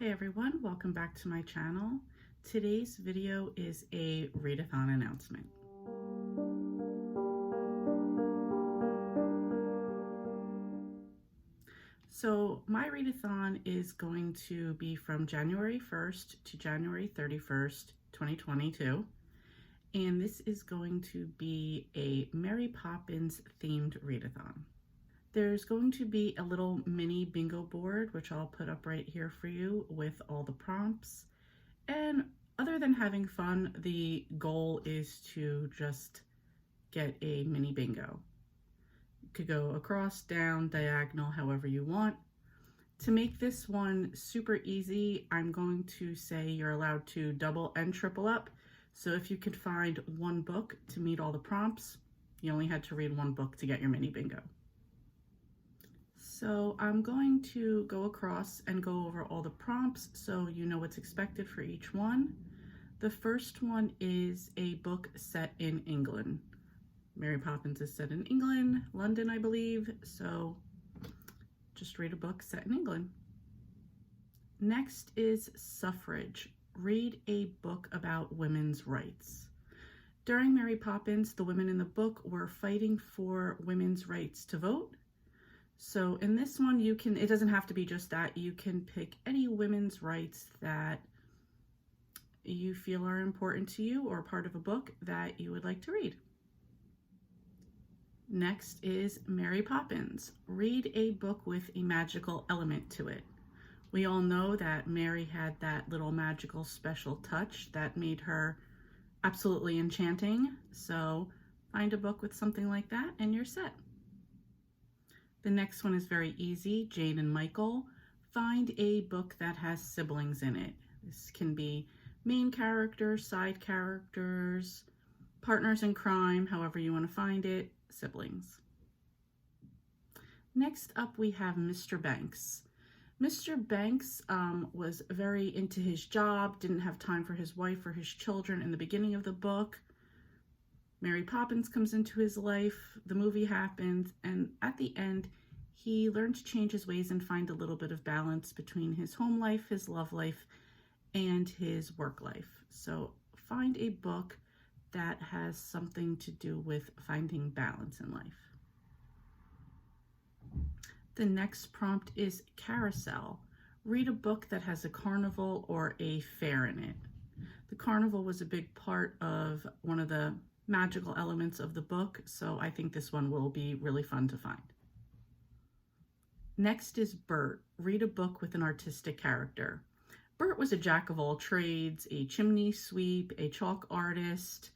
Hey everyone, welcome back to my channel. Today's video is a readathon announcement. So my readathon is going to be from January 1st to January 31st, 2022. And this is going to be a Mary Poppins themed readathon. There's going to be a little mini bingo board, which I'll put up right here for you with all the prompts. And other than having fun, the goal is to just get a mini bingo. You could go across, down, diagonal, however you want. To make this one super easy, I'm going to say you're allowed to double and triple up. So if you could find one book to meet all the prompts, you only had to read one book to get your mini bingo. So I'm going to go across and go over all the prompts so you know what's expected for each one. The first one is a book set in England. Mary Poppins is set in England, London, I believe, so just read a book set in England. Next is Suffrage. Read a book about women's rights. During Mary Poppins, the women in the book were fighting for women's rights to vote. So in this one, it doesn't have to be just that. You can pick any women's rights that you feel are important to you or part of a book that you would like to read. Next is Mary Poppins. Read a book with a magical element to it. We all know that Mary had that little magical special touch that made her absolutely enchanting. So find a book with something like that and you're set. The next one is very easy, Jane and Michael. Find a book that has siblings in it. This can be main characters, side characters, partners in crime, however you want to find it, siblings. Next up we have Mr. Banks. Mr. Banks was very into his job, didn't have time for his wife or his children in the beginning of the book. Mary Poppins comes into his life, the movie happens, and at the end, he learned to change his ways and find a little bit of balance between his home life, his love life, and his work life. So find a book that has something to do with finding balance in life. The next prompt is Carousel. Read a book that has a carnival or a fair in it. The carnival was a big part of one of the magical elements of the book, so I think this one will be really fun to find. Next is Bert. Read a book with an artistic character. Bert was a jack of all trades, a chimney sweep, a chalk artist,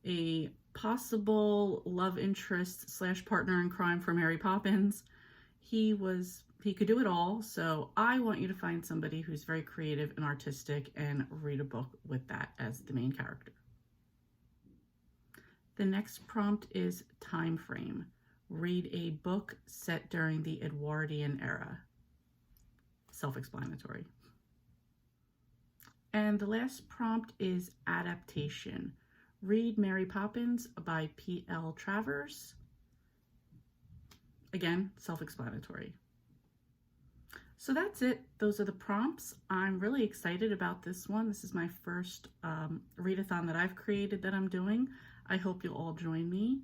a possible love interest / partner in crime for Mary Poppins. He could do it all, so I want you to find somebody who's very creative and artistic and read a book with that as the main character. The next prompt is time frame. Read a book set during the Edwardian era. Self-explanatory. And the last prompt is adaptation. Read Mary Poppins by P.L. Travers. Again, self-explanatory. So that's it. Those are the prompts. I'm really excited about this one. This is my first readathon that I've created that I'm doing. I hope you'll all join me.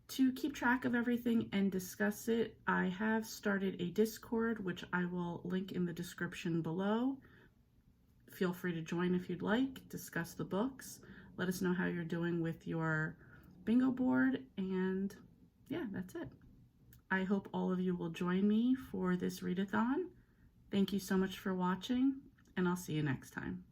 To keep track of everything and discuss it, I have started a Discord, which I will link in the description below. Feel free to join if you'd like, discuss the books. Let us know how you're doing with your bingo board, and yeah, that's it. I hope all of you will join me for this readathon. Thank you so much for watching, and I'll see you next time.